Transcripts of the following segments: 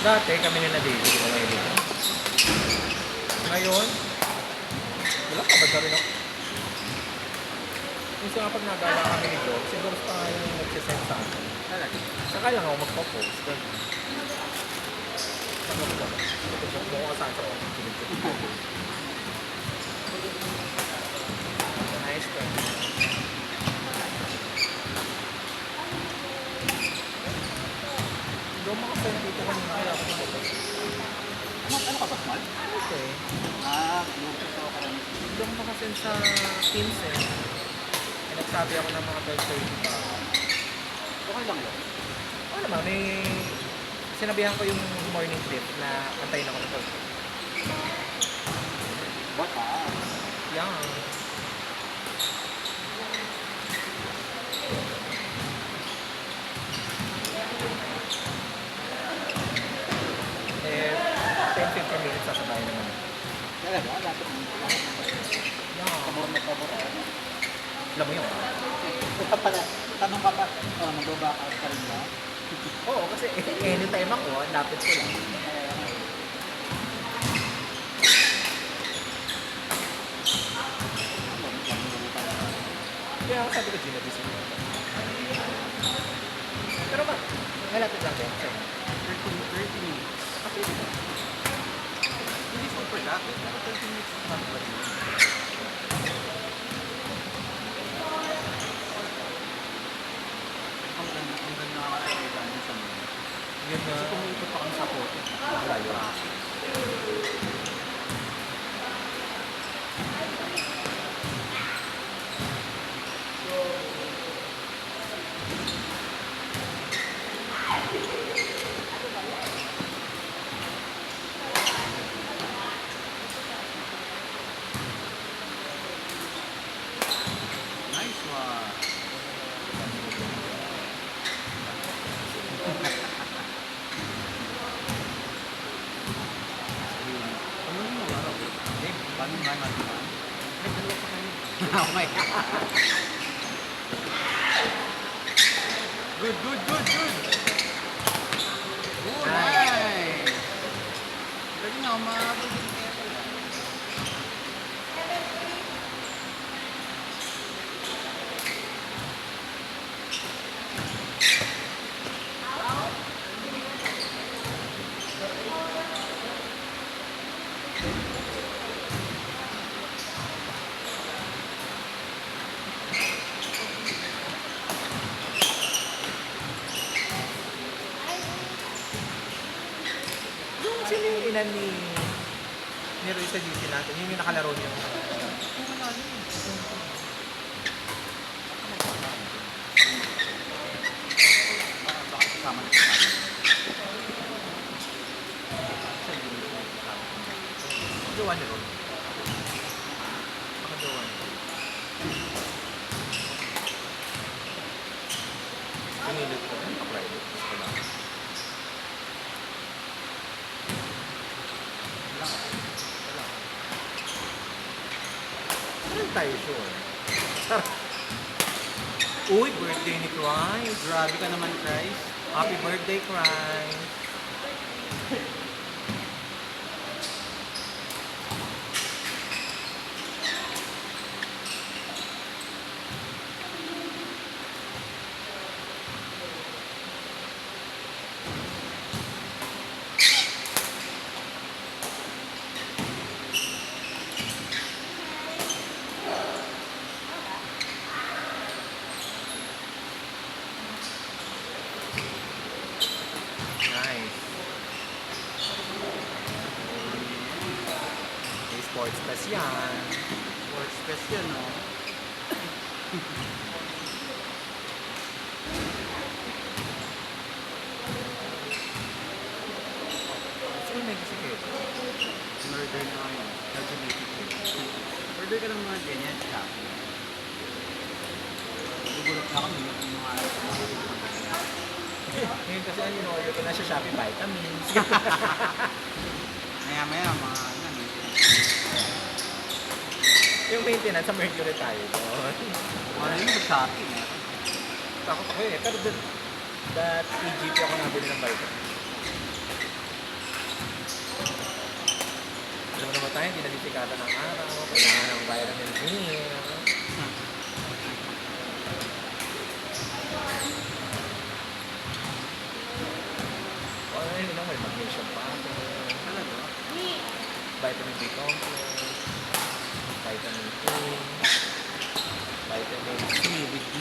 Dati kami nila dito, okay dito. Ngayon, wala ka ba sabi no? Yung sa kapag nagala kami nito, siguro pa nga yung nagsisend sa akin. Saka lang ako magpo-post. Saka ko ba? Ito mo ko saan sa ako. Nice to. Hindi ako makasend dito kanina kaya ako mag-post. Ano ka ba, Mal? Okay. Lupit ako karami. Hindi ako makasend sa Teams eh. Eh, nagsabi ako ng mga 12:30 pa. Okay lang yun. Oo naman, may sinabihan ko yung morning shift na antayin ako ng 12. Baka. Yan. Eh, 10-15 minutes sasabayan naman. Talaga, dapat mo. Yan. Pabor na pabor. Alam mo yun? Ito pala, tanong ka ba, magbabaka ka rin ba? Oo, kasi anytime ako, lapit ko lang. Kaya ako sabi ko, Gina, busy ko. Pero ba, malapit lang din. 30 minutes. Okay, diba? Hindi super lapit, pero 30 minutes na ba? Ang ganda nakakailan sa mga. Yun na. Kasi kung pa kami sa kote, Malayo. nice one. Ano yung mga araw? Paano nga natin ba? Nagdalawa pa kayo. Oh my God. Good. Oh, nice. Lagi nga, umabot din kaya pala. Sino yung ina ni Roy sa GC natin? Yung nakalaro niya. Baka kasama na sa akin. Jowa ni Roy. Baka jowa ni Roy. Pinilit ko. Ano pa-private? Gusto lang. Ano tayo sure? Uy, birthday ni Christ. Grabe ka naman, Christ. Happy birthday, Christ. Nice. May sports test yan. Sports fest yan, no? Sino may kisikip? Murder na yun. LGBTQ. Order ka ng mga ganyan, Shopee. Gugulat na kami yung mga Ngayon kasi ano, in-order ko na siya Shopee vitamins. maya-maya, mga ano, Yung maintenance sa Mercury tayo doon. ano yun sa Shopee, meron. Takot ako eh. Pero doon, That EGP ako nabili ng vitamin. Alam mo naman tayo, hindi nalitikatan ng araw, kailangan ng vitamin D. O, hindi lang, may magnesium pa ako. Talaga? Vitamin B complex, vitamin A, vitamin C with D.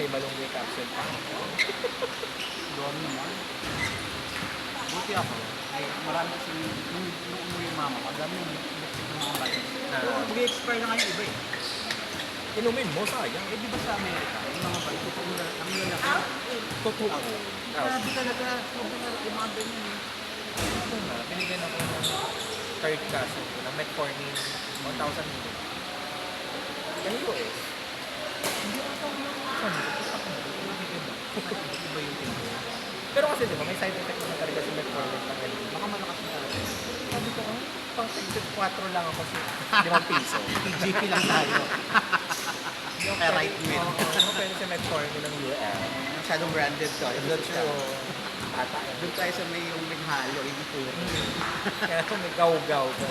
May malunggay capsule pa. Doon naman. Buti ako. Ay, marami kasi nung umuwi yung mama ko, dami yung electric ng mga bata. Mag-expire na nga yung iba eh. Inumin mo, sayang. Eh, di ba sa Amerika, yung mga bata, ang lalaki. Totoo. Grabe talaga. Sobrang lalaki yung mga ganyan eh. Ito na, pinigyan ako ng third cousin ko ng metformin 1,000 ml. Kaya US. Hindi ako saan dito. Iba yung tingin. Pero kasi diba, may side effect naman talaga si metformin ng LD. Baka malakas na talaga. Sabi ko, pang 4 lang ako sa 5 piso. PGP lang tayo. Kaya right win. Oo, pwede si metformin ng UL. Masyadong branded to. That's true. Ata eh. Doon tayo sa may yung halo, yung puro. Kaya ito may gaw-gaw ko.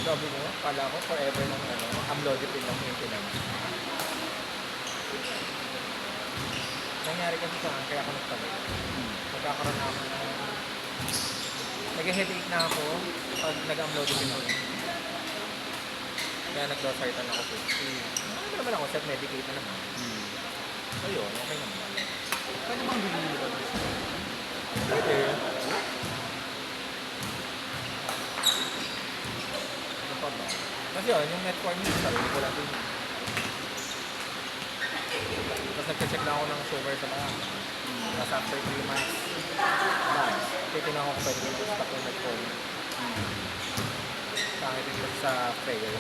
Sabi mo, kala ko forever ng amlodipine ng maintenance. Nangyari kasi sa akin, kaya ako nagpalit. Magkakaroon na ako ng... Nag-headache na ako pag nag-amlodipine ako. Kaya nag-losartan ako 50. Ano naman ako, self-medicate na naman. So yun, okay naman. Pwede bang bilhin nyo ba? Pwede. Ano pa ba? Kasi yun, yung metformin, sarili ko lang din. Tapos nagka-check na ako ng sugar sa mga. Tapos after 3 months, titignan ko kung pwede ko lang stop yung metformin. Pangit ito sa prayer.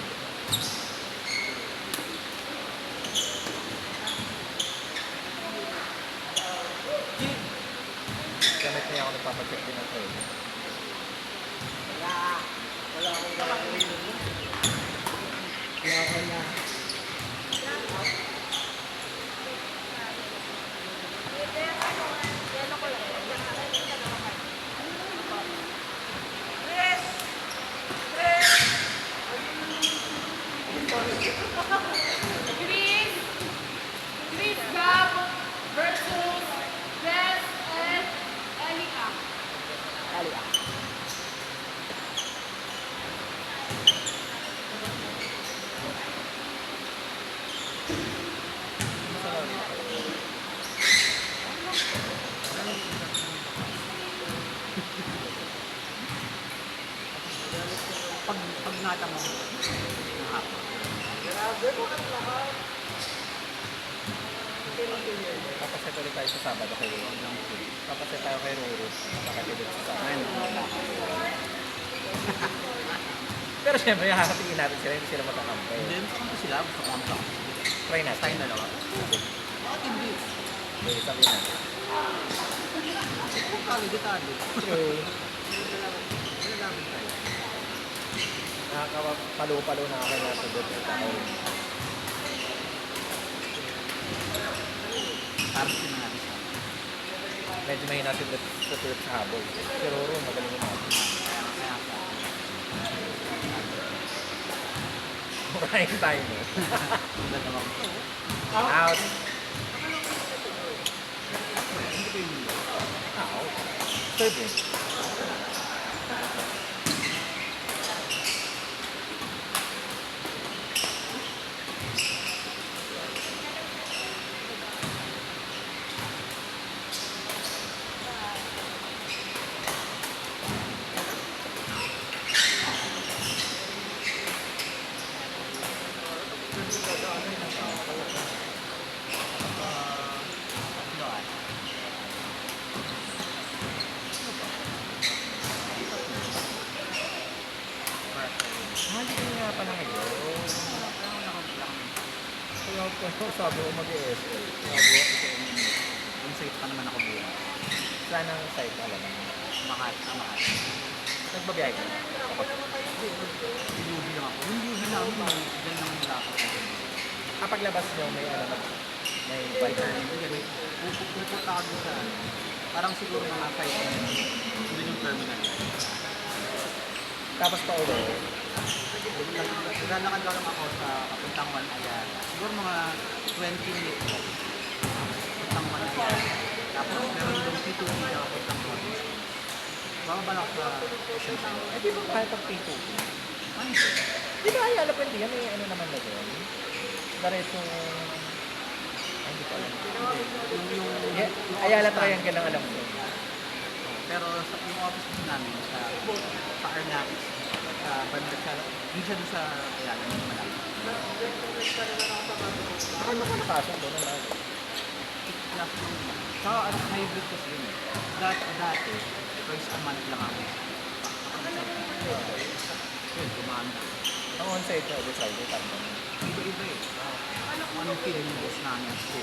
Gamit niya ako nagpapacheck din ng prayer. Wala akong gagawin. Kaya ako na. Chris Gab versus Des and Elika. Pag nata mo, nakapa. Papaset ulit tayo sa Sabado kay Ruru. Papaset tayo kay Ruru. Nakakilid sa Sabado. Ayun, Pero syempre, hahapin natin sila, hindi sila matakampi. Hindi, gusto sila. Gusto ko ang plak. Try natin. Tayong dalawa. Bakit hindi? Okay, sabihin natin. Kung kali-detado. True. Nalalaman tayo. Nakakapalo-palo na ako na sagot sa tao. Parang sinangalis na. Medyo mahina si Trip sa habol. Si Roro, magaling yung mga. Kaya pa. Maraming time eh. Dalawa ko. Out. Hindi ko yung Out. Third eh. Hindi ko nga pala ngayon. Kaya ako sabi ko mag-ESL. Kung safe pa naman ako buwan. Saan ang site talaga? Makati. Nagbabiyahe ka? Pinubi lang ako. Yung UV namin, dyan lang nila ako. Paglabas nyo, may ano, may bike. Hindi, pupunta ako dun sa, parang siguro mga 5 minutes. Doon yung terminal. Tapos pa uwi. Naglalakad lang ako sa papuntang Manayan. Siguro mga 20 minutes lang. Papuntang Manayan. Tapos meron yung P2P na papuntang Manayan. Bababa lang ako sa Essential. Eh, di ba kahit pag P2? Ay, Di ba Ayala Puente yan? May ano naman na doon? Diretso... Ay, hindi ko alam. yung Ayala office Triangle lang alam ko. pero sa yung office din namin sa Arnakis, sa banda sa hindi siya doon sa Ayala ng Malaki. Ano ka nakasya doon? Ano na? Class lang naman. Saka ano, hybrid kasi yun. Dati, twice a month lang ako. Yun, gumanda. Ang on-site na every Friday, tama. Iba-iba eh. Kung anong feeling yung boss namin po.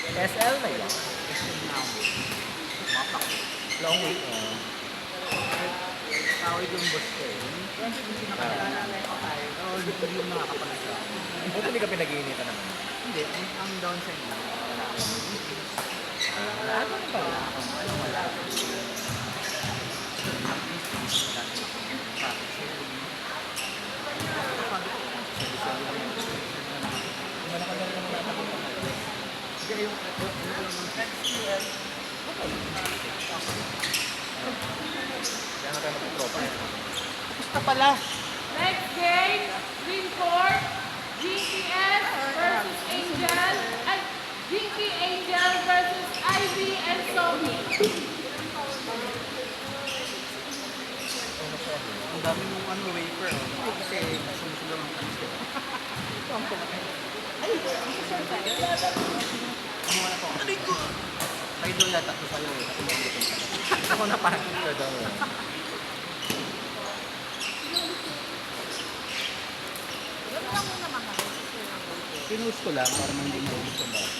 SL na yun. Kasi na ako. Mapak. Long week. Tawag yung boss ko eh. Hindi nakakilala ko tayo. Oo, hindi yung nakakapalag sa akin. Buti hindi ka pinag-iinitan naman. Hindi, ang downside na wala akong meetings. Ano ba? Wala akong ano, wala akong meetings. Wala akong traffic sharing. Sabi ko, sabi lang yun. Hindi mo na kami naman nakakita. Hindi, yung Kaya nga tayo mag-tropa eh. Gusto pala. Next game, Green Court, GTS versus Angel, and GT Angel versus Ivy and Somi. Ang dami nung ano, wafer. Oh. Kasi sumusunod ang tanis ko. Kumuha na po ako. Kayo doon lahat, tatlo sa'yo eh. Kasi mga gutom ka. Ako na parking ko daw. Pinost ko lang para hindi maubos ang bata.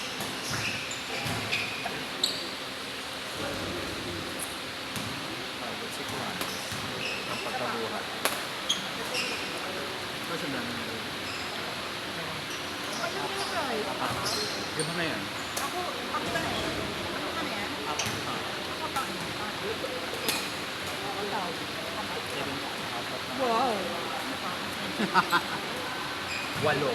Si Juanes. Ang pagkabuhat. Kasi ang dami nila. Gano'n na yan. Wow. Walo.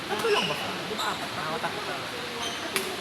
Ano lang ba? Di ba apat na? Takot ako.